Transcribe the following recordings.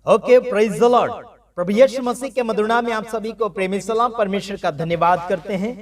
Okay, praise the lord. प्रभु यीशु मसीह के मधुर नाम में आप सभी को प्रेमी सलाम। परमेश्वर का धन्यवाद करते हैं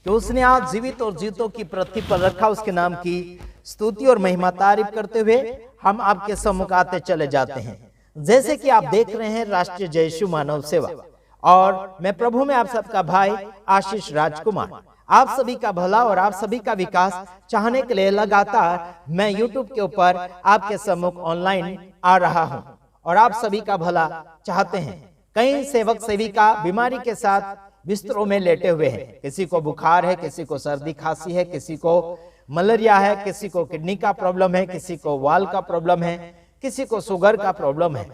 कि उसने आज जीवित और जीतों की पृथ्वी पर रखा। उसके नाम की स्तुति और महिमा तारीफ करते हुए हम आपके सम्मुख आते चले जाते हैं। जैसे कि आप देख रहे हैं राष्ट्रीय जय यीशु मानव सेवा, और मैं प्रभु में आप सबका भाई आशीष राजकुमार आप सभी का भला और आप सभी का विकास चाहने के लिए लगातार मैं यूट्यूब के ऊपर आपके सम्मुख ऑनलाइन आ रहा हूं और आप सभी का भला चाहते हैं। कई सेवक सेविका बीमारी के साथ बिस्तरों में लेटे हुए हैं। किसी को बुखार है, किसी को सर्दी खांसी है, किसी को मलेरिया है, किसी को किडनी का प्रॉब्लम है, किसी को वाल का प्रॉब्लम है, किसी को शुगर का प्रॉब्लम है।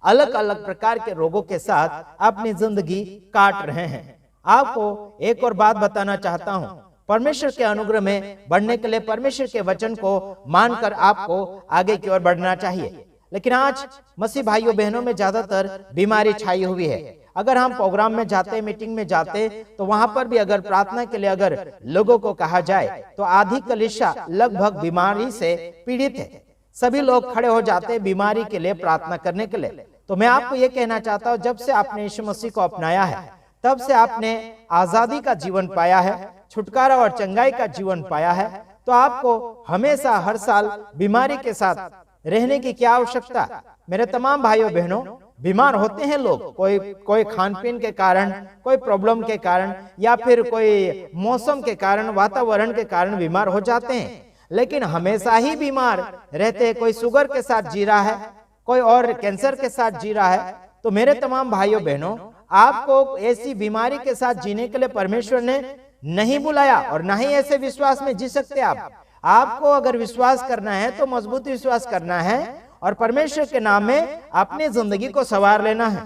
अलग अलग प्रकार के रोगों के साथ अपनी जिंदगी काट रहे हैं। आपको एक और बात बताना चाहता हूं, परमेश्वर के अनुग्रह में बढ़ने के लिए परमेश्वर के वचन को मानकर आपको आगे की ओर बढ़ना चाहिए। लेकिन आज मसीह भाइयों बहनों में ज्यादातर बीमारी छाई हुई है। अगर हम प्रोग्राम में जाते, मीटिंग में जाते, तो वहां पर भी अगर प्रार्थना के लिए अगर लोगों को कहा जाए तो आधी कलीसिया लगभग बीमारी से पीड़ित है। सभी लोग खड़े हो जाते बीमारी के लिए प्रार्थना करने के लिए। तो मैं आपको ये कहना चाहता हूँ, जब से आपने यीशु मसीह को अपनाया है तब से आपने आजादी का जीवन पाया है, छुटकारा और चंगाई का जीवन पाया है। तो आपको हमेशा हर साल बीमारी के साथ रहने की क्या आवश्यकता। मेरे तमाम भाइयों बहनों, बीमार होते हैं लोग, कोई खान पीन के कारण, कोई प्रॉब्लम के कारण, या फिर कोई मौसम के कारण, वातावरण के कारण बीमार हो जाते हैं। लेकिन हमेशा ही बीमार रहते हैं। कोई शुगर के साथ जी रहा है, कोई और कैंसर के साथ जी रहा है। तो मेरे तमाम भाइयों बहनों, आपको ऐसी बीमारी के साथ जीने के लिए परमेश्वर ने नहीं बुलाया और ना ही ऐसे विश्वास में जी सकते आप। आपको अगर विश्वास करना है तो मजबूत विश्वास करना है और परमेश्वर के नाम में अपनी जिंदगी को संवार लेना है।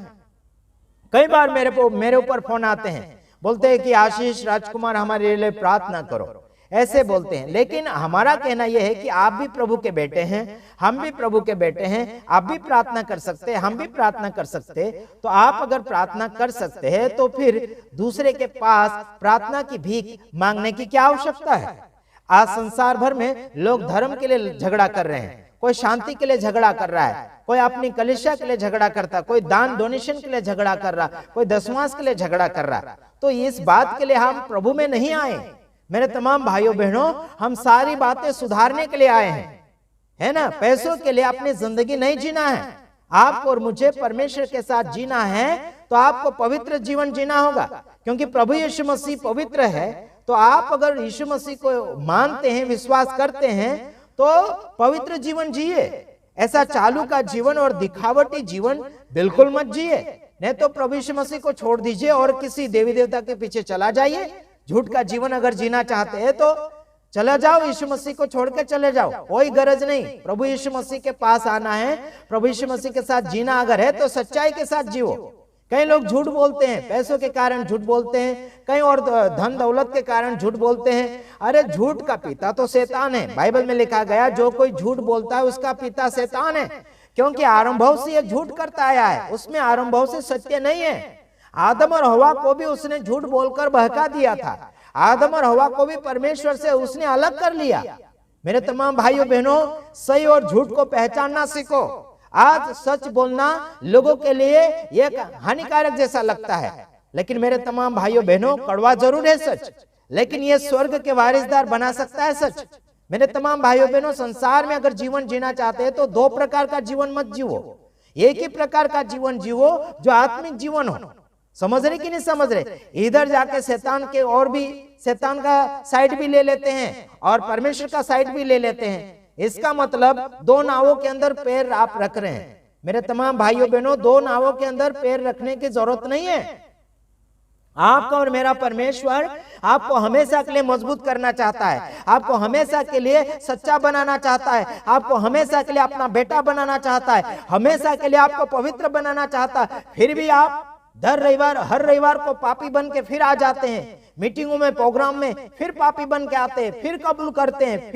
कई बार मेरे ऊपर फोन आते हैं, बोलते हैं कि आशीष राजकुमार हमारे लिए प्रार्थना करो, ऐसे बोलते हैं। लेकिन हमारा कहना यह है कि आप भी प्रभु के बेटे हैं, हम भी प्रभु के बेटे हैं। आप भी प्रार्थना कर सकते हैं, हम भी प्रार्थना कर सकते हैं। तो आप अगर प्रार्थना कर सकते हैं तो फिर दूसरे के पास प्रार्थना की भीख मांगने की क्या आवश्यकता है। आज संसार भर में लोग धर्म के लिए झगड़ा कर रहे हैं। कोई शांति के लिए झगड़ा कर रहा है, कोई अपनी कलीसिया के लिए झगड़ा करता है, कोई दान डोनेशन के लिए झगड़ा कर रहा, कोई दशमांश के लिए झगड़ा कर रहा। तो इस बात के लिए हम प्रभु में नहीं आए। मेरे तमाम भाइयों बहनों, हम सारी बातें सुधारने के लिए आए हैं, है ना। पैसों के लिए अपनी जिंदगी नहीं जीना है। आपको और मुझे परमेश्वर के साथ जीना है तो आपको पवित्र जीवन जीना होगा, क्योंकि प्रभु यीशु मसीह पवित्र है। तो आप अगर यीशु मसीह को मानते हैं, विश्वास करते हैं, तो पवित्र जीवन जिए। ऐसा चालू का जीवन और दिखावटी जीवन बिल्कुल मत जिए। नहीं तो प्रभु यीशु मसीह को छोड़ दीजिए और किसी देवी देवता के पीछे चला जाइए। झूठ का जीवन अगर जीना चाहते हैं तो चला जाओ, यीशु मसीह को छोड़ के चले जाओ, कोई गरज नहीं। प्रभु यीशु मसीह के पास आना है, प्रभु यीशु मसीह के साथ जीना अगर है तो सच्चाई के साथ जियो। कई लोग झूठ बोलते हैं, पैसों के कारण झूठ बोलते हैं, कई और धन दौलत के कारण झूठ बोलते हैं। अरे झूठ का पिता तो शैतान है। बाइबल में लिखा गया, जो कोई झूठ बोलता है उसका पिता शैतान है, क्योंकि आरंभ से यह झूठ करता आया है, उसमें आरंभ से सत्य नहीं है। आदम और हवा को भी उसने झूठ बोलकर बहका दिया था। आदम और हवा को भी परमेश्वर से उसने अलग कर लिया। मेरे तमाम भाइयों बहनों, सही और झूठ को पहचानना सीखो। आज सच बोलना लोगों के लिए एक हानिकारक जैसा लगता है, लेकिन मेरे तमाम भाइयों बहनों, कड़वा जरूर है सच, लेकिन यह स्वर्ग के वारिसदार बना सकता है सच। मेरे तमाम भाइयों बहनों, संसार में अगर जीवन जीना चाहते हैं तो दो प्रकार का जीवन मत जीवो। एक ही प्रकार का जीवन जीवो जो आत्मिक जीवन हो। समझ रहे कि नहीं समझ रहे। इधर जाके शैतान के और भी शैतान का साइड भी ले लेते हैं और परमेश्वर का साइड भी ले लेते हैं। इसका मतलब दो नावों के अंदर पैर आप रख रहे हैं। मेरे तमाम भाइयों बहनों, दो नावों के अंदर पैर रखने की जरूरत नहीं है। आपका और मेरा परमेश्वर आपको हमेशा के लिए मजबूत करना चाहता है, आपको हमेशा के लिए सच्चा बनाना चाहता है, आपको हमेशा के लिए अपना बेटा बनाना चाहता है, हमेशा के लिए आपको पवित्र बनाना चाहता है। फिर भी आप हर रविवार को पापी बन के फिर आ जाते हैं, मीटिंगों में, प्रोग्राम में फिर पापी बन के आते हैं, फिर कबूल करते हैं,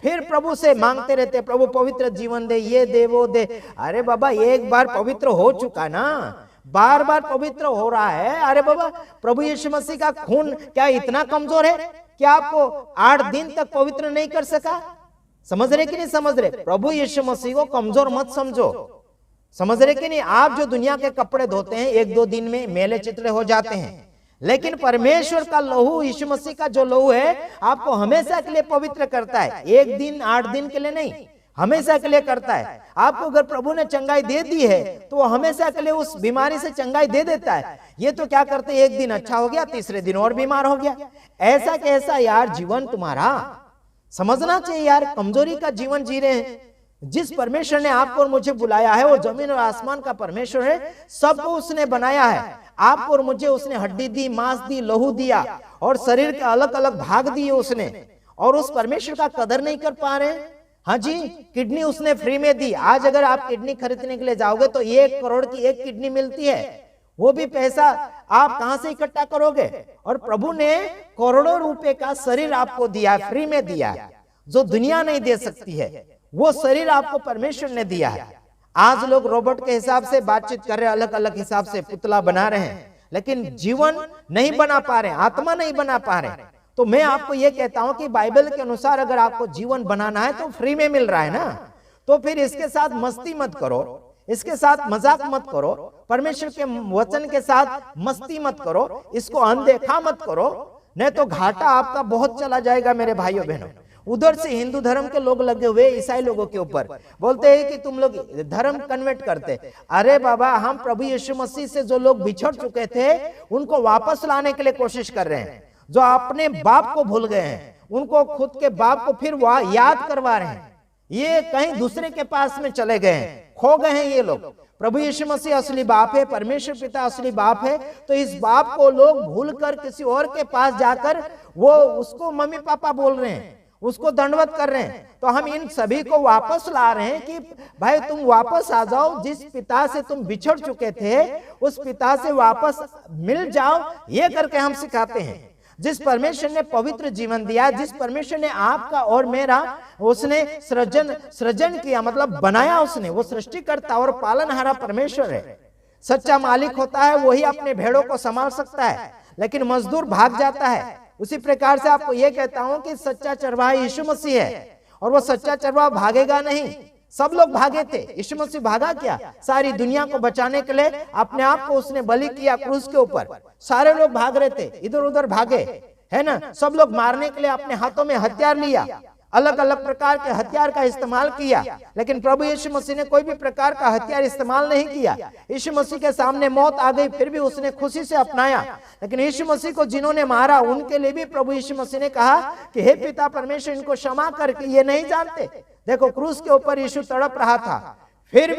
फिर प्रभु से मांगते रहते, प्रभु पवित्र जीवन दे, ये दे, वो दे। अरे बाबा, एक बार पवित्र हो चुका ना, बार बार पवित्र हो रहा है। अरे बाबा, प्रभु यीशु मसीह का खून क्या इतना कमजोर है कि आपको 8 दिन तक पवित्र नहीं कर सका। समझ रहे कि नहीं समझ रहे। प्रभु यीशु मसीह को कमजोर मत समझो। समझ रहे कि नहीं? आप जो दुनिया के कपड़े धोते हैं 1-2 दिन में मैले चितड़े हो जाते हैं, लेकिन परमेश्वर का लहू, यीशु मसीह का जो लहू है आपको हमेशा के लिए पवित्र करता है। 1 दिन 8 दिन के लिए नहीं, हमेशा के लिए करता है। आपको अगर प्रभु ने चंगाई दे दी है तो वो हमेशा के लिए उस बीमारी से चंगाई दे देता है। ये तो क्या करते, 1 दिन अच्छा हो गया, तीसरे दिन और बीमार हो गया। ऐसा कैसा यार जीवन तुम्हारा, समझना चाहिए यार, कमजोरी का जीवन जी रहे हैं। जिस परमेश्वर ने आपको और मुझे बुलाया है वो जमीन और आसमान का परमेश्वर है, सबको उसने बनाया है। आपको और मुझे उसने हड्डी दी, मांस दी, लहू दिया और शरीर के अलग अलग भाग दिए उसने, और उस परमेश्वर का कदर नहीं कर पा रहे हैं। हाँ जी, किडनी उसने फ्री में दी। आज अगर आप किडनी खरीदने के लिए जाओगे तो 1 करोड़ की 1 किडनी मिलती है। वो भी पैसा आप कहां से इकट्ठा करोगे? और प्रभु ने करोड़ों रुपए का शरीर आपको दिया, फ्री में दिया, जो दुनिया नहीं दे सकती है। वो शरीर आपको परमेश्वर ने दिया है। आज लोग रोबोट के हिसाब से बातचीत कर रहे हैं, अलग अलग हिसाब से पुतला बना रहे हैं, लेकिन जीवन नहीं बना पा रहे, आत्मा नहीं बना पा रहे। तो मैं आपको यह कहता हूं कि बाइबल के अनुसार अगर आपको जीवन बनाना है तो फ्री में मिल रहा है ना, तो फिर इसके साथ मस्ती मत करो, इसके साथ मजाक मत करो, परमेश्वर के वचन के साथ मस्ती मत करो, इसको अनदेखा मत करो, नहीं तो घाटा आपका बहुत चला जाएगा मेरे भाइयों बहनों। उधर से हिंदू धर्म के लोग लगे हुए ईसाई लोगों के ऊपर, बोलते हैं कि तुम लोग धर्म कन्वर्ट करते। अरे बाबा, हम प्रभु यीशु मसीह से जो लोग बिछड़ चुके थे उनको वापस लाने के लिए कोशिश कर रहे हैं। जो अपने बाप को भूल गए हैं उनको खुद के बाप को फिर याद करवा रहे हैं। ये कहीं दूसरे के पास में चले गए हैं, खो गए हैं ये लोग। प्रभु यीशु मसीह असली बाप है, परमेश्वर पिता असली बाप है, तो इस बाप को लोग भूलकर किसी और के पास जाकर वो उसको मम्मी पापा बोल रहे हैं, उसको दंडवत कर रहे हैं। तो हम इन सभी को वापस ला रहे हैं कि भाई तुम वापस आ जाओ, जिस पिता से तुम बिछड़ चुके थे उस पिता से वापस मिल जाओ, ये करके हम सिखाते हैं। जिस परमेश्वर ने पवित्र जीवन दिया, जिस परमेश्वर ने आपका और मेरा उसने सृजन किया, मतलब बनाया उसने, वो सृष्टिकर्ता और पालनहारा परमेश्वर है। सच्चा मालिक होता है वही अपने भेड़ों को संभाल सकता है, लेकिन मजदूर भाग जाता है। उसी प्रकार से आपको यह कहता हूं कि सच्चा चरवाहा यीशु मसीह है, और वो सच्चा चरवाहा भागेगा नहीं। सब लोग भागे थे, यीशु मसीह भागा क्या? सारी दुनिया को बचाने के लिए अपने आप को उसने बलि किया क्रूस के ऊपर। सारे लोग भाग रहे थे, इधर उधर भागे, है ना। सब लोग मारने के लिए अपने हाथों में हथियार लिया, अलग अलग प्रकार के हथियार का इस्तेमाल किया, लेकिन प्रभु यीशु मसीह ने कोई भी प्रकार का हथियार इस्तेमाल नहीं किया। यीशु मसीह के सामने मौत आ गई, फिर भी उसने खुशी से अपनाया। लेकिन यीशु मसीह को जिन्होंने मारा उनके लिए भी प्रभु यीशु मसीह ने कहा कि हे पिता परमेश्वर, इनको क्षमा करके ये नहीं जानते। देखो, क्रूस के ऊपर यीशु तड़प रहा था, फिर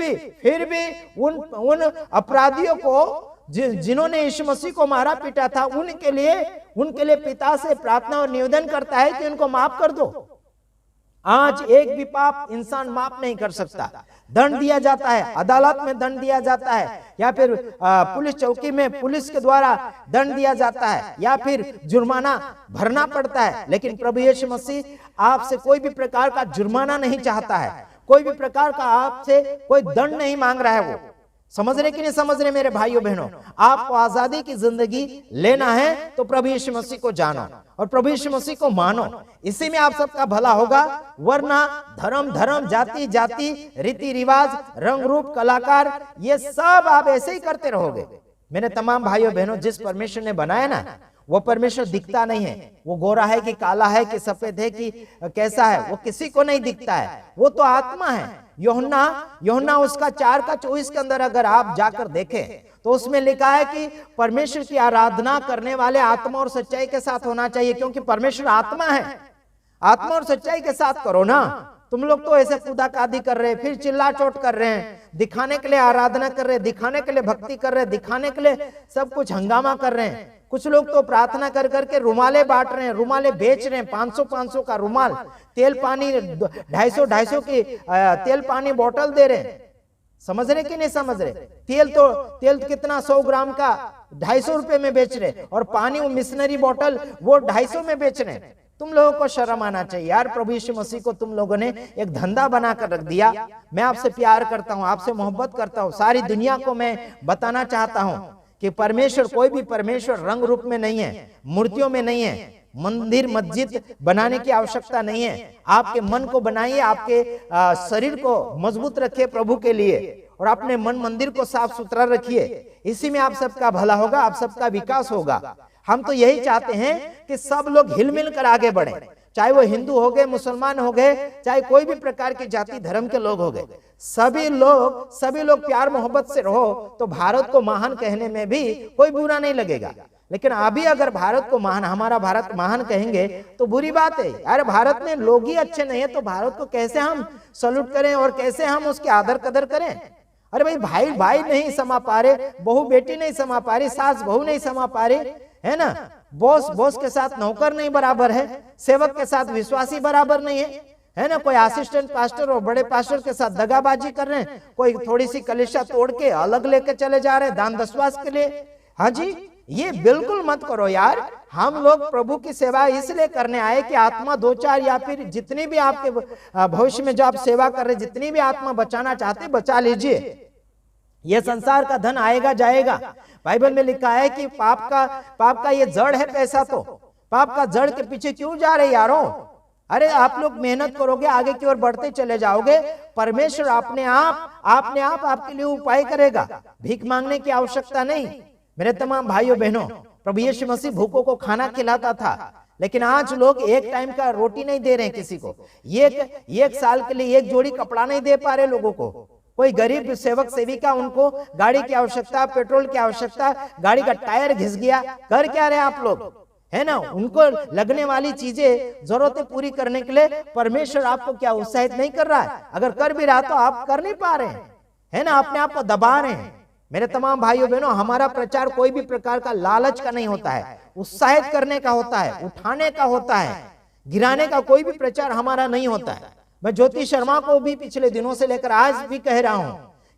भी उन अपराधियों को जिन्होंने यीशु मसीह को मारा पीटा था, उनके लिए पिता से प्रार्थना और निवेदन करता है कि उनको माफ कर दो। आज एक भी पाप इंसान माफ नहीं कर सकता। दंड दिया जाता है, अदालत में दंड दिया जाता है, या फिर पुलिस चौकी में पुलिस के द्वारा दंड दिया जाता है, या फिर जुर्माना भरना पड़ता है। लेकिन प्रभु यीशु मसीह आपसे कोई भी प्रकार का जुर्माना नहीं चाहता है, कोई भी प्रकार का आपसे कोई दंड नहीं मांग रहा है। वो समझ रहे कि नहीं समझ रहे मेरे भाइयों बहनों? आपको आजादी की जिंदगी लेना है तो प्रभु यीशु मसीह को जानो और प्रभु यीशु मसीह को मानो, इसी में आप सबका भला होगा। वरना धर्म जाति रीति रिवाज, रंग रूप, कलाकार, ये सब आप ऐसे ही करते रहोगे। मेरे तमाम भाइयों बहनों, जिस परमेश्वर ने बनाया ना, वो परमेश्वर दिखता नहीं है। वो गोरा है कि काला है कि सफेद है कि कैसा है, वो किसी को नहीं दिखता है। वो तो आत्मा है। यूहन्ना उसका 4:24 के अंदर अगर आप जाकर देखें तो उसमें लिखा है कि परमेश्वर की आराधना करने वाले आत्मा और सच्चाई के साथ होना चाहिए, क्योंकि परमेश्वर आत्मा है। आत्मा और सच्चाई के साथ करो ना। तुम लोग तो ऐसे कूदाकादी कर रहे हैं, फिर चिल्ला चोट कर रहे हैं, दिखाने के लिए आराधना कर रहे हैं, दिखाने के लिए भक्ति कर रहे हैं, दिखाने के लिए सब कुछ हंगामा कर रहे हैं। कुछ लोग तो प्रार्थना कर करके रुमाले बांट रहे हैं, रुमाले बेच रहे हैं, 500 का रुमाल, तेल पानी 250 की तेल पानी बोतल दे रहे हैं। समझ रहे कि नहीं समझ रहे? तेल कितना 100 ग्राम का 250 रुपए में बेच रहे, और पानी वो मिशनरी बोतल वो 250 में बेच रहे हैं। तुम लोगों को शर्म आना चाहिए यार। प्रभु यीशु मसीह को तुम लोगों ने एक धंधा बनाकर रख दिया। मैं आपसे प्यार करता हूं, आपसे मोहब्बत करता हूं, सारी दुनिया को मैं बताना चाहता हूं कि परमेश्वर, कोई भी परमेश्वर रंग रूप में नहीं है, मूर्तियों में नहीं है। मंदिर मस्जिद बनाने की आवश्यकता नहीं है। आपके मन को बनाइए, आपके शरीर को मजबूत रखिए प्रभु के लिए, और अपने मन मंदिर को साफ सुथरा रखिए। इसी में आप सबका भला होगा, आप सबका विकास होगा। हम तो यही चाहते हैं कि सब लोग हिल मिल कर आगे बढ़े, चाहे वो हिंदू हो गए, मुसलमान हो गए, चाहे कोई भी प्रकार के जाति धर्म के लोग हो गए, सभी लोग प्यार मोहब्बत से रहो तो भारत को महान कहने में भी कोई बुरा नहीं लगेगा। लेकिन अभी अगर भारत को महान, हमारा भारत महान कहेंगे तो बुरी बात है। यार भारत में लोग ही अच्छे नहीं है तो भारत को कैसे हम सल्यूट करें और कैसे हम उसकी आदर कदर करें? अरे भाई भाई नहीं समा पा रहे, बहू बेटी नहीं समा पा रही, सास बहू नहीं समा पा रही, है ना, बॉस के साथ नौकर नहीं बराबर है, सेवक के साथ विश्वासी बराबर नहीं है ना, कोई असिस्टेंट पास्टर और बड़े पास्टर के साथ दगाबाजी कर रहे हैं, कोई थोड़ी सी कलिशा तोड़ के अलग लेके चले जा रहे हैं दान दशवास के लिए। हाँ जी, ये बिल्कुल मत करो यार। हम लोग प्रभु की सेवा इसलिए करने आए कि आत्मा दो चार या फिर जितनी भी आपके भविष्य में जो आप सेवा कर रहे, जितनी भी आत्मा बचाना चाहते बचा लीजिए। ये संसार का धन आएगा जाएगा। बाइबल में लिखा है कि पाप का ये जड़ है पैसा, तो पाप का जड़ के पीछे क्यों जा रहे यारों? अरे आप लोग मेहनत करोगे, आगे की ओर बढ़ते चले जाओगे, परमेश्वर अपने आप आपके लिए उपाय करेगा। भीख मांगने की आवश्यकता नहीं। मेरे तमाम भाइयों बहनों, प्रभु यीशु मसीह भूखों को खाना खिलाता था, लेकिन आज लोग एक टाइम का रोटी नहीं दे रहे हैं किसी को, एक साल के लिए एक जोड़ी कपड़ा नहीं दे पा रहे लोगों को। कोई गरीब सेवक सेविका, उनको गाड़ी की आवश्यकता, पेट्रोल की आवश्यकता, गाड़ी का टायर घिस गया, कर क्या रहे आप लोग, है ना? उनको लगने वाली चीजें, जरूरतें पूरी करने के लिए परमेश्वर आपको क्या उत्साहित नहीं कर रहा है? अगर कर भी रहा तो आप कर नहीं पा रहे हैं, है ना, अपने आप को दबा रहे हैं। मेरे तमाम भाइयों बहनों, हमारा प्रचार कोई भी प्रकार का लालच का नहीं होता है, उत्साहित करने का होता है, उठाने का होता है, गिराने का कोई भी प्रचार हमारा नहीं होता है। मैं ज्योति शर्मा को भी पिछले दिनों से लेकर आज भी कह रहा हूं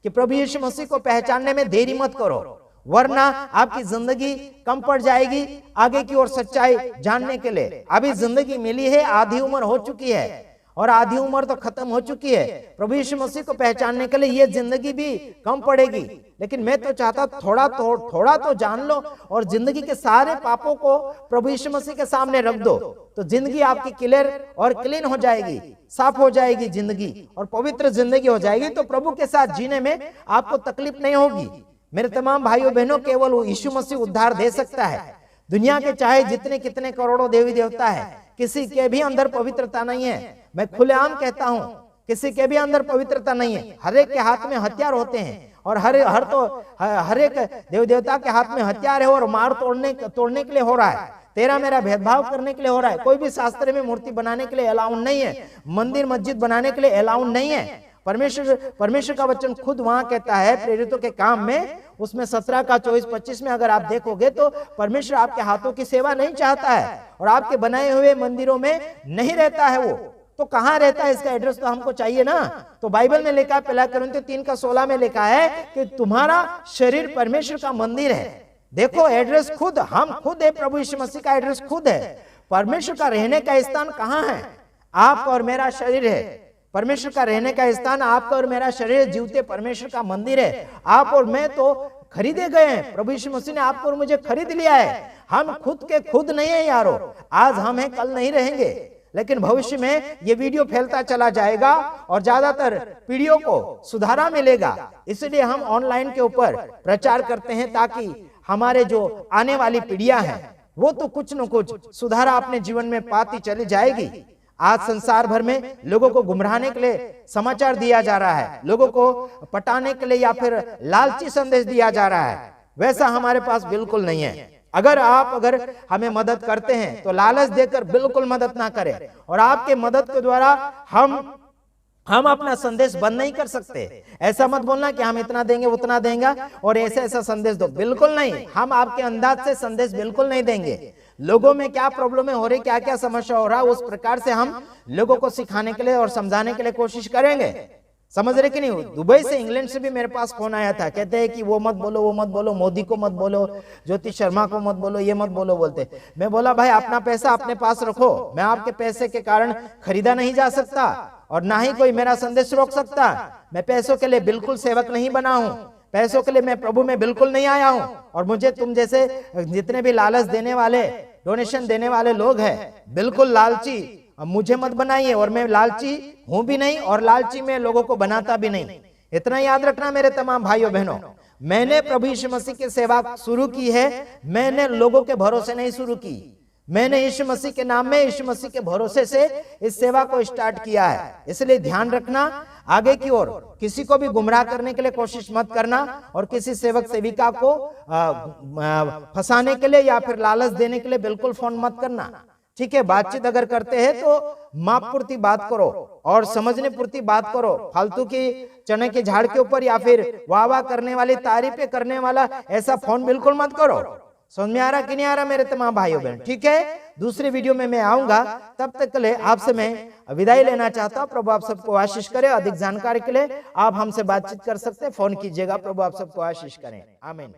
कि प्रभु यीशु मसीह को पहचानने में देरी मत करो, वरना आपकी जिंदगी कम पड़ जाएगी आगे की ओर सच्चाई जानने के लिए। अभी जिंदगी मिली है, आधी उम्र हो चुकी है और आधी उम्र तो खत्म हो चुकी है। प्रभु यीशु मसीह को पहचानने के लिए ये जिंदगी भी कम पड़ेगी। लेकिन मैं तो चाहता थोड़ा तो जान लो और जिंदगी के सारे पापों को प्रभु यीशु मसीह के सामने रख दो, तो जिंदगी आपकी क्लियर और क्लीन हो जाएगी, साफ हो जाएगी जिंदगी और पवित्र जिंदगी हो जाएगी। तो प्रभु के साथ जीने में आपको तकलीफ नहीं होगी। मेरे तमाम भाइयों बहनों, केवल वो यीशु मसीह उद्धार दे सकता है। दुनिया के चाहे जितने कितने करोड़ों देवी देवता है, किसी के भी अंदर पवित्रता नहीं है। मैं खुलेआम कहता हूं, किसी के भी अंदर पवित्रता नहीं है। हर एक के हाथ में हथियार होते हैं और हर एक देव देवता के हाथ में हथियार है और मार तोड़ने के लिए हो रहा है, तेरा मेरा भेदभाव करने के लिए हो रहा है। कोई भी शास्त्र में मूर्ति बनाने के लिए अलाउड नहीं है, मंदिर मस्जिद बनाने के लिए अलाउड नहीं है। परमेश्वर का वचन खुद वहां कहता है प्रेरितों के काम में, उसमें 17 का 24-25 में अगर आप देखोगे तो परमेश्वर आपके हाथों की सेवा नहीं चाहता है और आपके बनाए हुए मंदिरों में नहीं रहता है। वो तो कहां रहता है, इसका एड्रेस तो हमको चाहिए ना। तो बाइबल में लिखा है, पहला कुरिन्थियों 3:16 में लिखा है कि तुम्हारा शरीर परमेश्वर का मंदिर है। देखो एड्रेस खुद हम खुद है, प्रभु यीशु मसीह का एड्रेस खुद है। परमेश्वर का रहने का स्थान कहां है? आपका और मेरा शरीर है। परमेश्वर का रहने का स्थान आपका और मेरा शरीर जीवते परमेश्वर का मंदिर है। आप और मैं तो खरीदे गए हैं, प्रभु यीशु मसीह ने आपको और मुझे खरीद लिया है। हम खुद के खुद नहीं है यारो, आज हम हैं कल नहीं रहेंगे। लेकिन भविष्य में ये वीडियो फैलता चला जाएगा और ज्यादातर पीढ़ियों को सुधारा मिलेगा। इसलिए हम ऑनलाइन के ऊपर प्रचार करते हैं ताकि हमारे जो आने वाली पीढ़ियां हैं वो तो कुछ न कुछ सुधारा अपने जीवन में पाती चली जाएगी। आज संसार भर में लोगों को गुमराहने के लिए समाचार दिया जा रहा है, लोगों को पटाने के लिए या फिर लालची संदेश दिया जा रहा है। वैसा हमारे पास बिल्कुल नहीं है। अगर हमें मदद करते हैं तो लालच देकर बिल्कुल मदद ना करें, और आपके मदद के द्वारा हम अपना संदेश बंद नहीं कर सकते। ऐसा मत बोलना कि हम इतना देंगे उतना देंगे और ऐसा संदेश दो, बिल्कुल नहीं। हम आपके अंदाज से संदेश बिल्कुल नहीं देंगे। लोगों में क्या प्रॉब्लम हो रही, क्या क्या समस्या हो रहा है, उस प्रकार से हम लोगों को सिखाने के लिए और समझाने के लिए कोशिश करेंगे। समझ रहे कि नहीं? दुबई से इंग्लैंड से भी मेरे पास फोन आया था, कहते हैं कि वो मत बोलो, वो मत बोलो, मोदी को मत बोलो, ज्योति शर्मा को मत बोलो, ये मत बोलो बोलते। मैं बोला भाई अपना पैसा अपने पास रखो, मैं आपके पैसे के कारण खरीदा नहीं जा सकता और ना ही कोई मेरा संदेश रोक सकता। मैं पैसों के लिए बिल्कुल सेवक नहीं बना हूं, पैसों के लिए मैं प्रभु में बिल्कुल नहीं आया हूं। और मुझे तुम जैसे जितने भी लालच देने वाले, डोनेशन देने वाले लोग हैं, बिल्कुल लालची मुझे मत बनाइए। और मैं लालची हूं भी नहीं और लालची में लोगों को बनाता भी नहीं, इतना याद रखना मेरे तमाम भाइयों बहनों, मैंने प्रभु यीशु मसीह की सेवा शुरू की है, मैंने लोगों के भरोसे नहीं शुरू की, मैंने यीशु मसीह के नाम में, यीशु मसीह के भरोसे से इस सेवा को स्टार्ट किया है। इसलिए ध्यान रखना, आगे की ओर किसी को भी गुमराह करने के लिए कोशिश मत करना और किसी सेवक सेविका को फंसाने के लिए या फिर लालच देने के लिए बिल्कुल फोन मत करना। ठीक है, बातचीत अगर करते हैं तो माप पूर्ति बात करो और समझने पूर्ति बात करो। फालतू की चने के झाड़ के ऊपर या फिर वाह वाह करने वाली, तारीफें करने वाला ऐसा फोन बिल्कुल मत करो। समझ में आ रहा कि नहीं आ रहा मेरे तमाम भाइयों बहन? ठीक है, दूसरी वीडियो में मैं आऊंगा, तब तक के लिए आपसे मैं विदाई लेना चाहता हूं। प्रभु आप सबको आशीष करे। अधिक जानकारी के लिए आप हमसे बातचीत कर सकते हैं, फोन कीजिएगा। प्रभु आप सबको आशीष करें। आमीन।